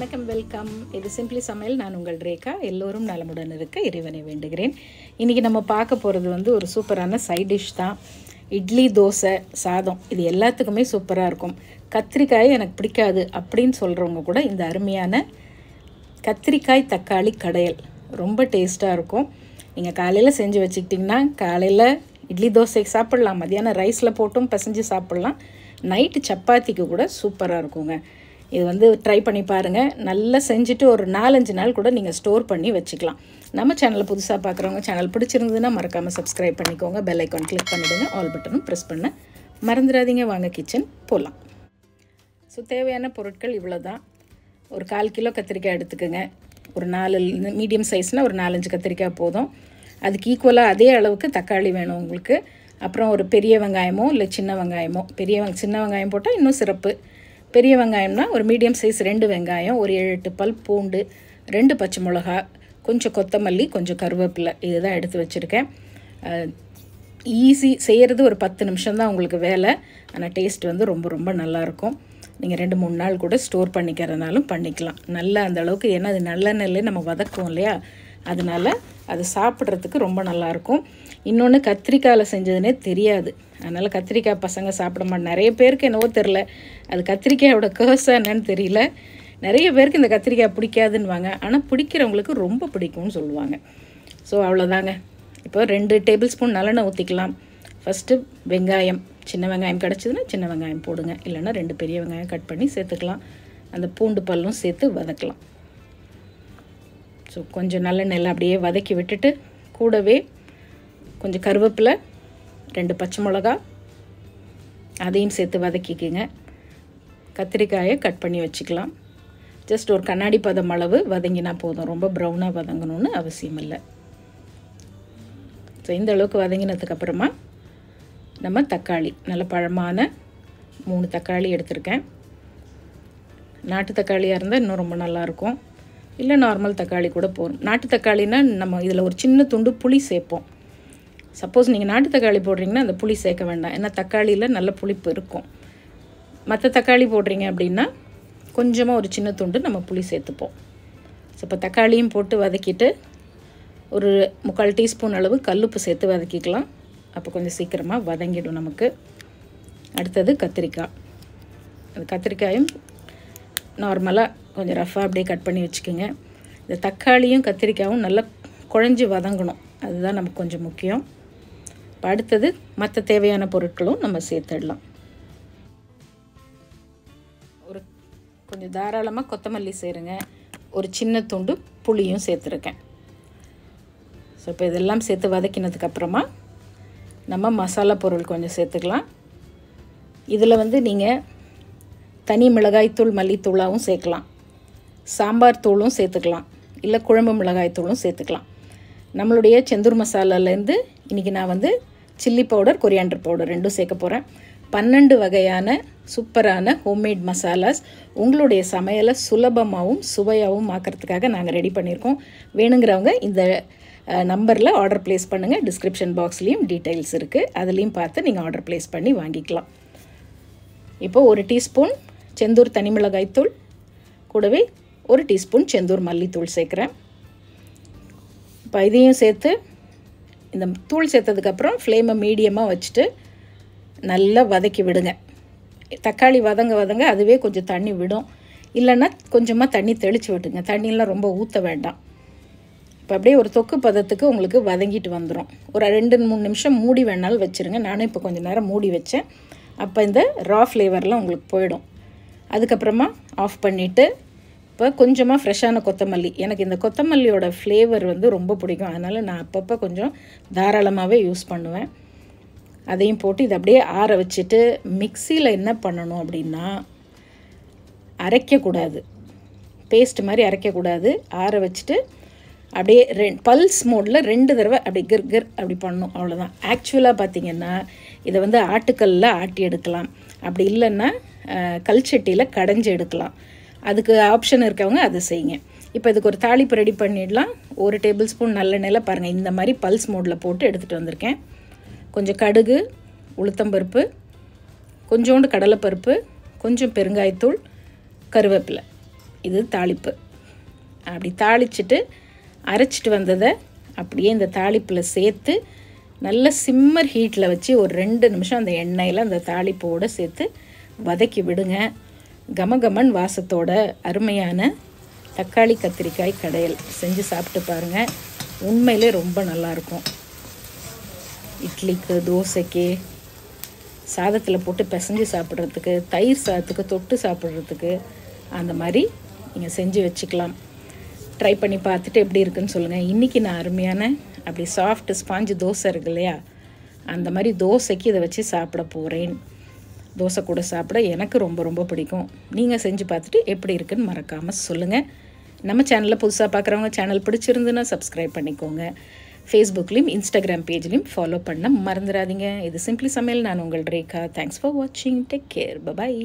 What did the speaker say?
வணக்கம், வெல்கம். இது சிம்பிளி சமையல். நான் உங்கள் ரேகா. எல்லோரும் நலமுடன் இருக்க இறைவனை வேண்டுகிறேன். இன்றைக்கி நம்ம பார்க்க போகிறது ஒரு சூப்பரான சைட் டிஷ் தான். இட்லி, தோசை, சாதம் இது எல்லாத்துக்குமே சூப்பராக இருக்கும். கத்திரிக்காய் எனக்கு பிடிக்காது அப்படின்னு சொல்கிறவங்க கூட இந்த அருமையான கத்திரிக்காய் தக்காளி கடையல் ரொம்ப டேஸ்ட்டாக இருக்கும். நீங்கள் காலையில் செஞ்சு வச்சுக்கிட்டிங்கன்னா காலையில் இட்லி தோசைக்கு சாப்பிட்லாம், மதியானம் ரைஸில் போட்டும் பிசைஞ்சு சாப்பிட்லாம், நைட்டு சப்பாத்திக்கு கூட சூப்பராக இருக்குங்க. இது ட்ரை பண்ணி பாருங்கள். நல்லா செஞ்சுட்டு ஒரு 4-5 நாள் கூட நீங்கள் ஸ்டோர் பண்ணி வச்சுக்கலாம். நம்ம சேனலை புதுசாக பார்க்குறவங்க சேனல் பிடிச்சிருந்ததுன்னா மறக்காமல் சப்ஸ்கிரைப் பண்ணிக்கோங்க. பெல் ஐக்கான் கிளிக் பண்ணிவிடுங்க. ஆல் பட்டனும் ப்ரெஸ் பண்ண மறந்துடாதீங்க. வாங்க கிச்சன் போகலாம். ஸோ தேவையான பொருட்கள் இவ்வளோ தான். ஒரு 1/4 கிலோ கத்திரிக்காய் எடுத்துக்கோங்க. ஒரு 4 மீடியம் சைஸ்னால் ஒரு 4-5 கத்திரிக்காய் போதும். அதுக்கு ஈக்குவலாக அதே அளவுக்கு தக்காளி வேணும் உங்களுக்கு. அப்புறம் ஒரு பெரிய வெங்காயமோ இல்லை சின்ன வெங்காயமோ, சின்ன வெங்காயம் போட்டால் இன்னும் சிறப்பு. பெரிய வெங்காயம்னா ஒரு மீடியம் சைஸ் 2 வெங்காயம், ஒரு 7-8 பல் பூண்டு, 2 பச்சை மிளகா, கொஞ்சம் கொத்தமல்லி, கொஞ்சம் கருவேப்பிலை, இதுதான் எடுத்து வச்சுருக்கேன். ஈஸி, செய்கிறது ஒரு 10 நிமிஷம் தான் உங்களுக்கு வேலை. ஆனால் டேஸ்ட் ரொம்ப ரொம்ப நல்லாயிருக்கும். நீங்கள் 2-3 நாள் கூட ஸ்டோர் பண்ணிக்கிறதுனாலும் பண்ணிக்கலாம். நல்லா அந்த அளவுக்கு, ஏன்னா அது நல்லெண்ணெயிலே நம்ம வதக்குவோம் இல்லையா, அதனால் அது சாப்பிட்றதுக்கு ரொம்ப நல்லாயிருக்கும். இன்னொன்று, கத்திரிக்காயில் செஞ்சதுனே தெரியாது. அதனால் கத்திரிக்காய் பசங்க சாப்பிட மாட்டேன். நிறைய பேருக்கு என்னவோ தெரில, அது கத்திரிக்காயோட கர்ஸாக என்னன்னு தெரியல. நிறைய பேருக்கு இந்த கத்திரிக்காய் பிடிக்காதுன்னுவாங்க, ஆனால் பிடிக்கிறவங்களுக்கு ரொம்ப பிடிக்கும்னு சொல்லுவாங்க. ஸோ அவ்வளோதாங்க. இப்போ 2 டேபிள் ஸ்பூன் நல்லெண்ணெய் ஊற்றிக்கலாம். ஃபஸ்ட்டு வெங்காயம், சின்ன வெங்காயம் கிடச்சிதுன்னா சின்ன வெங்காயம் போடுங்க, இல்லைன்னா 2 பெரிய வெங்காயம் கட் பண்ணி சேர்த்துக்கலாம். அந்த பூண்டு பல்லும் சேர்த்து வதக்கலாம். ஸோ கொஞ்சம் நல்லெண்ணெயில் அப்படியே வதக்கி விட்டுட்டு, கூடவே கொஞ்சம் கருவேப்பிலை, 2 பச்சை மிளகா, அதையும் சேர்த்து வதக்கிக்குங்க. கத்திரிக்காயை கட் பண்ணி வச்சுக்கலாம். ஜஸ்ட் ஒரு கண்ணாடி பதம் அளவு வதங்கினா போதும். ரொம்ப ப்ரௌனாக வதங்கணும்னு அவசியம் இல்லை. ஸோ இந்த அளவுக்கு வதங்கினதுக்கப்புறமா நம்ம தக்காளி, நல்ல பழமான 3 தக்காளி எடுத்திருக்கேன். நாட்டு தக்காளியாக இருந்தால் இன்னும் ரொம்ப நல்லாயிருக்கும், இல்லை நார்மல் தக்காளி கூட போதும். நாட்டு தக்காளினா நம்ம இதில் ஒரு சின்ன துண்டு புளி சேர்ப்போம். சப்போஸ் நீங்கள் நாட்டு தக்காளி போடுறீங்கன்னா அந்த புளி சேர்க்க வேண்டாம், ஏன்னா தக்காளியில் நல்ல புளிப்பு இருக்கும். மற்ற தக்காளி போடுறீங்க அப்படின்னா கொஞ்சமாக ஒரு சின்ன துண்டு நம்ம புளி சேர்த்துப்போம். ஸோ இப்போ தக்காளியும் போட்டு வதக்கிட்டு ஒரு 3/4 டீஸ்பூன் அளவு கல்லுப்பு சேர்த்து வதக்கிக்கலாம். அப்போ கொஞ்சம் சீக்கிரமாக வதங்கிடும் நமக்கு. அடுத்தது கத்திரிக்காய். அந்த கத்திரிக்காயும் நார்மலாக கொஞ்சம் ரஃபாக அப்படியே கட் பண்ணி வச்சுக்கோங்க. இந்த தக்காளியும் கத்திரிக்காயும் நல்லா குழஞ்சி வதங்கணும், அதுதான் நமக்கு கொஞ்சம் முக்கியம். இப்போ அடுத்தது மற்ற தேவையான பொருட்களும் நம்ம சேர்த்துடலாம். ஒரு கொஞ்சம் தாராளமாக கொத்தமல்லி சேருங்க. ஒரு சின்ன துண்டு புளியும் சேர்த்துருக்கேன். ஸோ இப்போ இதெல்லாம் சேர்த்து வதக்கினதுக்கப்புறமா நம்ம மசாலா பொருள் கொஞ்சம் சேர்த்துக்கலாம். இதில் நீங்கள் தனி மிளகாய்த்தூள், மல்லித்தூளாகவும் சேர்க்கலாம், சாம்பார் தூளும் சேர்த்துக்கலாம், இல்லை குழம்பு மிளகாய்த்தூளும் சேர்த்துக்கலாம். நம்மளுடைய செந்தூர் மசாலாலேருந்து இன்றைக்கி நான் சில்லி பவுடர், கொரியாண்டர் பவுடர் 2 சேர்க்க போகிறேன். 12 வகையான சூப்பரான ஹோம்மேட் மசாலாஸ் உங்களுடைய சமையலை சுலபமாகவும் சுவையாகவும் ஆக்கிறதுக்காக நாங்கள் ரெடி பண்ணியிருக்கோம். வேணுங்கிறவங்க இந்த நம்பரில் ஆர்டர் ப்ளேஸ் பண்ணுங்கள். டிஸ்கிரிப்ஷன் பாக்ஸ்லேயும் டீட்டெயில்ஸ் இருக்குது, அதுலேயும் பார்த்து நீங்கள் ஆர்டர் ப்ளேஸ் பண்ணி வாங்கிக்கலாம். இப்போது 1 டீஸ்பூன் செந்தூர் தனி மிளகாய்த்தூள், கூடவே 1 டீஸ்பூன் செந்தூர் மல்லித்தூள் சேர்க்குறேன். இப்போ இதையும் சேர்த்து இந்த தூள் சேர்த்ததுக்கப்புறம் ஃப்ளேமை மீடியமாக வச்சுட்டு நல்லா வதக்கி விடுங்க. தக்காளி வதங்க அதுவே கொஞ்சம் தண்ணி விடும், இல்லைன்னா கொஞ்சமாக தண்ணி தெளித்து விட்டுங்க. தண்ணியெலாம் ரொம்ப ஊற்ற வேண்டாம். இப்போ அப்படியே ஒரு தொக்கு பதத்துக்கு உங்களுக்கு வதங்கிட்டு வந்துடும். ஒரு 2-3 நிமிஷம் மூடி வேணாலும் வச்சுருங்க. நானும் இப்போ கொஞ்சம் நேரம் மூடி வச்சேன். அப்போ இந்த ரா ஃப்ளேவர்லாம் உங்களுக்கு போயிடும். அதுக்கப்புறமா ஆஃப் பண்ணிவிட்டு இப்போ கொஞ்சமாக ஃப்ரெஷ்ஷான கொத்தமல்லி, எனக்கு இந்த கொத்தமல்லியோட ஃப்ளேவர் ரொம்ப பிடிக்கும், அதனால் நான் அப்பப்போ கொஞ்சம் தாராளமாகவே யூஸ் பண்ணுவேன். அதையும் போட்டு இதை அப்படியே ஆற வச்சுட்டு, மிக்சியில் என்ன பண்ணணும் அப்படின்னா, அரைக்கக்கூடாது, பேஸ்ட் மாதிரி அரைக்கக்கூடாது. ஆற வச்சுட்டு அப்படியே பல்ஸ் மோடில் 2 தடவை அப்படி கிர் அப்படி பண்ணணும், அவ்வளோதான். ஆக்சுவலாக பார்த்திங்கன்னா இதை ஆட்டுக்கல்லில் ஆட்டி எடுக்கலாம், அப்படி இல்லைன்னா கல்சட்டியில் கடைஞ்சி எடுக்கலாம். அதுக்கு ஆப்ஷன் இருக்கவங்க அதை செய்யுங்க. இப்போ இதுக்கு ஒரு தாளிப்பு ரெடி பண்ணிடலாம். 1 டேபிள் ஸ்பூன் நல்லெண்ணெயில் பாருங்கள் இந்த மாதிரி பல்ஸ் மோடில் போட்டு எடுத்துகிட்டு வந்திருக்கேன். கொஞ்சம் கடுகு, உளுத்தம்பருப்பு, கொஞ்சோண்டு கடலைப்பருப்பு, கொஞ்சம் பெருங்காயத்தூள், கருவேப்பிலை, இது தாளிப்பு. அப்படி தாளிச்சிட்டு அரைச்சிட்டு வந்ததை அப்படியே இந்த தாளிப்பில் சேர்த்து நல்ல சிம்மர் ஹீட்டில் வச்சு ஒரு 2 நிமிஷம் அந்த எண்ணெயில் அந்த தாளிப்போடு சேர்த்து வதக்கி விடுங்க. கமகமன் வாசத்தோட அருமையான தக்காளி கத்திரிக்காய் கடையல் செஞ்சு சாப்பிட்டு பாருங்கள். உண்மையிலே ரொம்ப நல்லாயிருக்கும். இட்லிக்கு, தோசைக்கு, சாதத்தில் போட்டு பிசைஞ்சு சாப்பிட்றதுக்கு, தயிர் சாதத்துக்கு தொட்டு சாப்பிட்றதுக்கு அந்த மாதிரி நீங்கள் செஞ்சு வச்சுக்கலாம். ட்ரை பண்ணி பார்த்துட்டு எப்படி இருக்குன்னு சொல்லுங்கள். இன்றைக்கி நான் அருமையான அப்படி சாஃப்ட் ஸ்பாஞ்சு தோசை இருக்கு இல்லையா, அந்த மாதிரி தோசைக்கு இதை வச்சு சாப்பிட போகிறேன். தோசை கூட சாப்பிட எனக்கு ரொம்ப ரொம்ப பிடிக்கும். நீங்கள் செஞ்சு பார்த்துட்டு எப்படி இருக்குன்னு மறக்காமல் சொல்லுங்கள். நம்ம சேனலில் புதுசாக பார்க்குறவங்க சேனல் பிடிச்சிருந்துன்னா சப்ஸ்கிரைப் பண்ணிக்கோங்க. ஃபேஸ்புக்லேயும் இன்ஸ்டாகிராம் பேஜ்லேயும் ஃபாலோ பண்ண மறந்துடாதீங்க. இது சிம்பிளி சமையல். நான் உங்கள் ரேகா. தேங்க்ஸ் ஃபார் வாட்சிங். Take care. பபாய்.